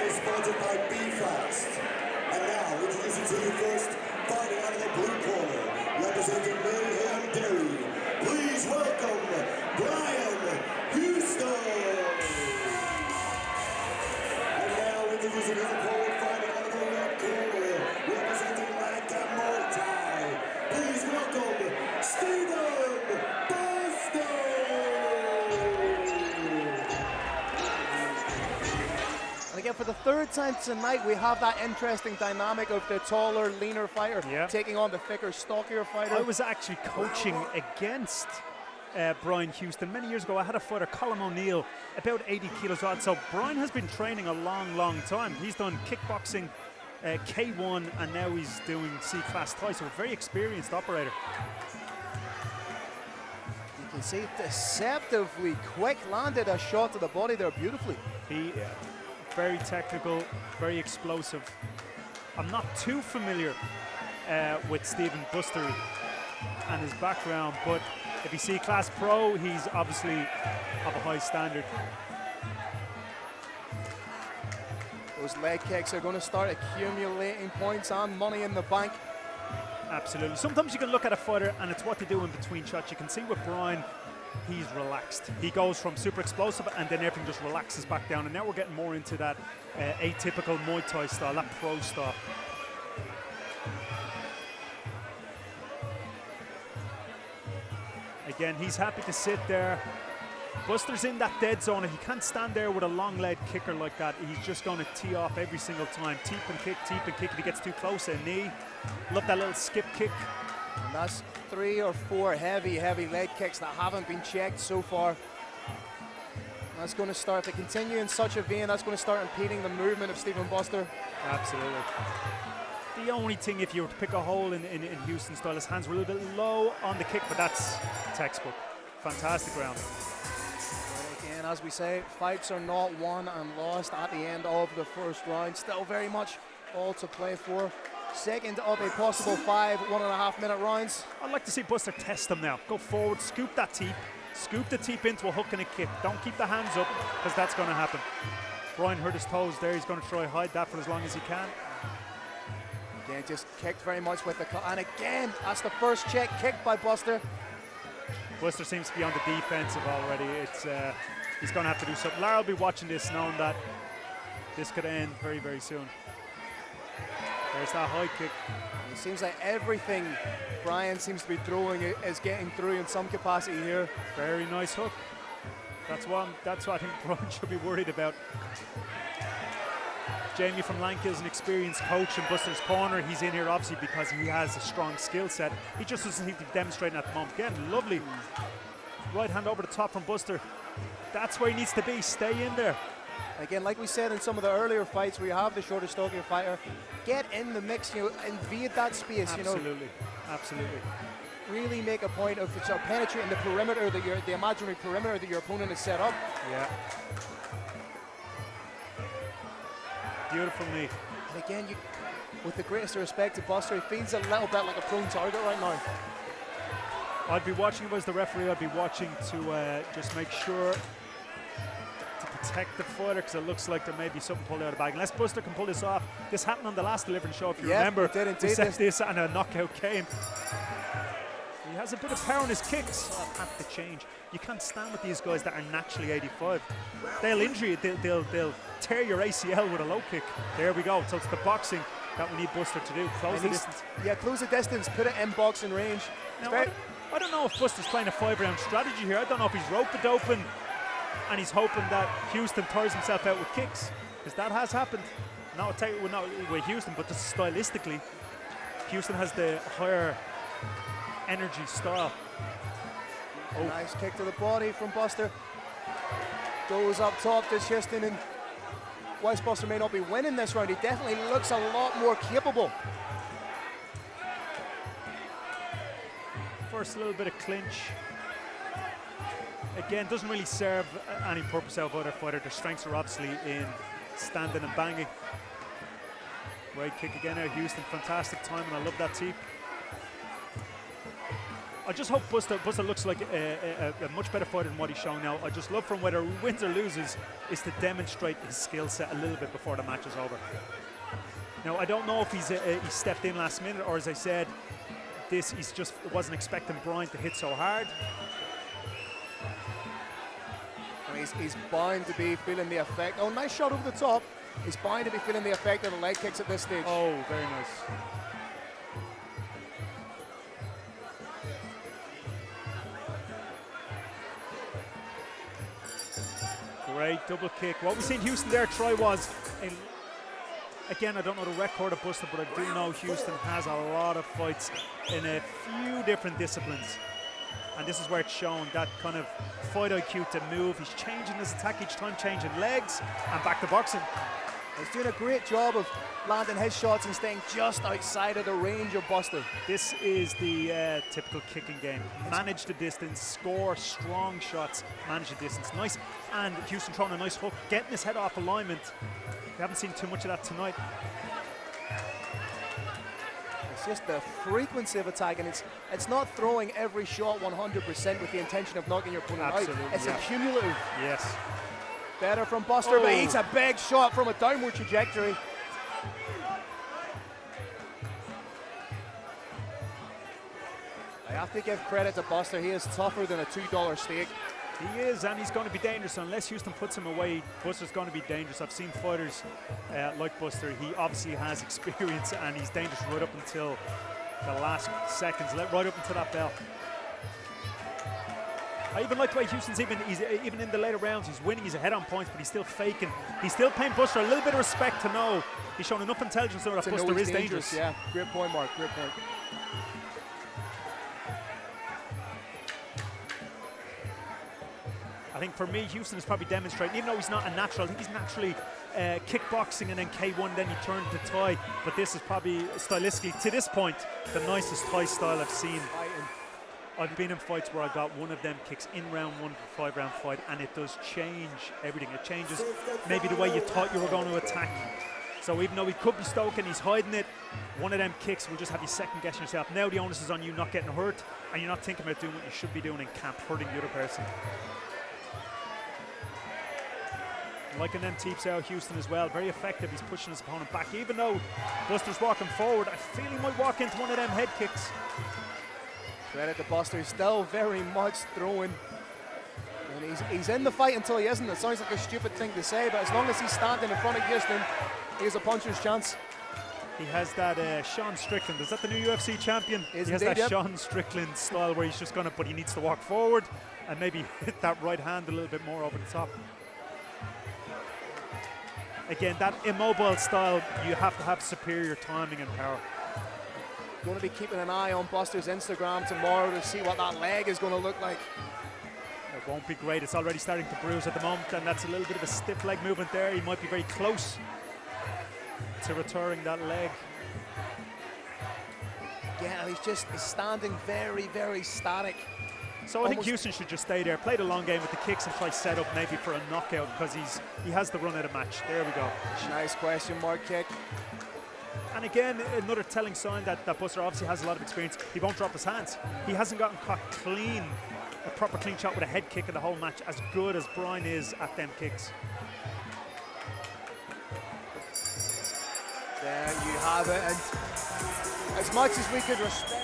Sponsored by Belfast. And now, introducing to you first, fighting out of the blue corner, representing Mayhem, Derry. Please welcome Huston. And now, introducing his opponent, fighting out of the red corner, representing Langka Muay. Please welcome And again, for the third time tonight, we have that interesting dynamic of the taller, leaner fighter taking on the thicker, stockier fighter. I was actually coaching against Brian Huston many years ago. I had a fighter, Colin O'Neill, about 80 kilos odd. So Brian has been training a long, long time. He's done kickboxing, K1, and now he's doing C-class Thai. So a very experienced operator. You can see deceptively quick, landed a shot to the body there beautifully. He very technical, very explosive. I'm not too familiar with Stephen Buster and his background, but if you see Class Pro, he's obviously of a high standard. Those leg kicks are going to start accumulating points and money in the bank. Absolutely. Sometimes you can look at a fighter and it's what they do in between shots. You can see with Brian, he's relaxed. He goes from super explosive and then everything just relaxes back down. And now we're getting more into that atypical Muay Thai style, that pro style. Again, he's happy to sit there. Buster's in that dead zone. If he can't stand there with a long leg kicker like that, he's just going to tee off every single time. Teep and kick, teep and kick. If he gets too close, a knee. Love that little skip kick. And that's 3 or 4 heavy leg kicks that haven't been checked so far. That's going to start to continue in such a vein. That's going to start impeding the movement of Stephen Buster. Absolutely. The only thing, if you were to pick a hole in Huston's style, his hands were a little bit low on the kick, but that's textbook. Fantastic round. But again, as we say, fights are not won and lost at the end of the first round. Still very much all to play for. Second of a possible 5 1.5-minute rounds. I'd like to see Buster test him now. Go forward, scoop that teep. Scoop the teep into a hook and a kick. Don't keep the hands up, because that's going to happen. Brian hurt his toes there. He's going to try to hide that for as long as he can. Again, just kicked very much with the cut. And again, that's the first check kicked by Buster. Buster seems to be on the defensive already. It's he's going to have to do something. Lara will be watching this, knowing that this could end very, very soon. There's that high kick. It seems like everything Brian seems to be throwing is getting through in some capacity here. Very nice hook. That's what I think Brian should be worried about. Jamie from Langka is an experienced coach in Buster's corner. He's in here obviously because he has a strong skill set. He just doesn't seem to be demonstrating at the moment. Again, lovely right hand over the top from Buster. That's where he needs to be. Stay in there. Again, like we said in some of the earlier fights, where you have the shorter, stockier fighter, get in the mix, invade that space. Absolutely, absolutely. Really make a point of penetrating the perimeter the imaginary perimeter that your opponent has set up. Yeah. Beautiful knee. And again, with the greatest respect to Buster, he feels a little bit like a prone target right now. I'd be watching, if I was the referee, I'd be watching to just make sure to protect the fighter, because it looks like there may be something pulled out of the bag. Unless Buster can pull this off. This happened on the last Deliverance show, if you remember. We set this and a knockout came. He has a bit of power in his kicks. Oh, I'll have to change. You can't stand with these guys that are naturally 85. They'll injure you. They'll tear your ACL with a low kick. There we go. So it's the boxing that we need Buster to do. Close the distance. Yeah, close the distance. Put it in boxing range. Now, I don't know if Buster's playing a 5-round strategy here. I don't know if he's rope-a-doping and he's hoping that Huston tires himself out with kicks, because that has happened. Not with Huston, but just stylistically, Huston has the higher energy style. Oh. Nice kick to the body from Buster. Goes up top to Huston, and whilst Buster may not be winning this round, he definitely looks a lot more capable. First little bit of clinch. Again, doesn't really serve any purpose out of either fighter. Their strengths are obviously in standing and banging. Great kick again there, Huston. Fantastic timing. I love that teep. I just hope Buster looks like a much better fighter than what he's shown now. I just love from whether he wins or loses is to demonstrate his skill set a little bit before the match is over. Now, I don't know if he stepped in last minute, or as I said, he's just wasn't expecting Brian to hit so hard. And he's bound to be feeling the effect. Oh, nice shot over the top. He's bound to be feeling the effect of the leg kicks at this stage. Oh, very nice. Great double kick. What we seen Huston there try was, again, I don't know the record of Buster, but I do know Huston has a lot of fights in a few different disciplines. And this is where it's shown, that kind of fight IQ to move. He's changing his attack each time, changing legs, and back to boxing. He's doing a great job of landing his shots and staying just outside of the range of Buster. This is the typical kicking game. Manage the distance, score strong shots, manage the distance. Nice, and Huston throwing a nice hook, getting his head off alignment. We haven't seen too much of that tonight. It's just the frequency of attack, and it's not throwing every shot 100% with the intention of knocking your opponent out. It's a cumulative. Yes. Better from Buster, but it's a big shot from a downward trajectory. I have to give credit to Buster. He is tougher than a $2 steak. He is, and he's going to be dangerous. Unless Huston puts him away, Buster's going to be dangerous. I've seen fighters like Buster. He obviously has experience, and he's dangerous right up until the last seconds, right up until that bell. I even like the way Huston's even in the later rounds, he's winning, he's ahead on points, but he's still faking. He's still paying Buster a little bit of respect to know he's shown enough intelligence to know that Buster is dangerous. Yeah, great point, Mark, great point. I think for me, Huston is probably demonstrating, even though he's not a natural, I think he's naturally kickboxing and then K1, then he turned to Thai. But this is probably stylistically, to this point, the nicest Thai style I've seen. I've been in fights where I got one of them kicks in round one for 5-round fight, and it does change everything. It changes maybe the way you thought you were going to attack. So even though he could be stoking, he's hiding it, one of them kicks will just have you second guessing yourself. Now the onus is on you not getting hurt, and you're not thinking about doing what you should be doing in camp, hurting the other person. Liking them teeps out Huston as well, very effective. He's pushing his opponent back. Even though Buster's walking forward, I feel he might walk into one of them head kicks. Credit to Buster, he's still very much throwing. And he's in the fight until he isn't. It sounds like a stupid thing to say, but as long as he's standing in front of Huston, he has a puncher's chance. He has that Sean Strickland, is that the new UFC champion? He has that Sean Strickland style where he's just gonna, but he needs to walk forward and maybe hit that right hand a little bit more over the top. Again, that immobile style, you have to have superior timing and power. Going to be keeping an eye on Buster's Instagram tomorrow to see what that leg is going to look like. It won't be great. It's already starting to bruise at the moment, and that's a little bit of a stiff leg movement there. He might be very close to retiring that leg. Yeah, he's standing very, very static. So I think Huston should just stay there, play the long game with the kicks and try set up maybe for a knockout, because he has the run of the match. There we go. Nice question mark kick. And again, another telling sign that Buster obviously has a lot of experience. He won't drop his hands. He hasn't gotten caught clean, a proper clean shot with a head kick in the whole match, as good as Brian is at them kicks. There you have it, and as much as we could respect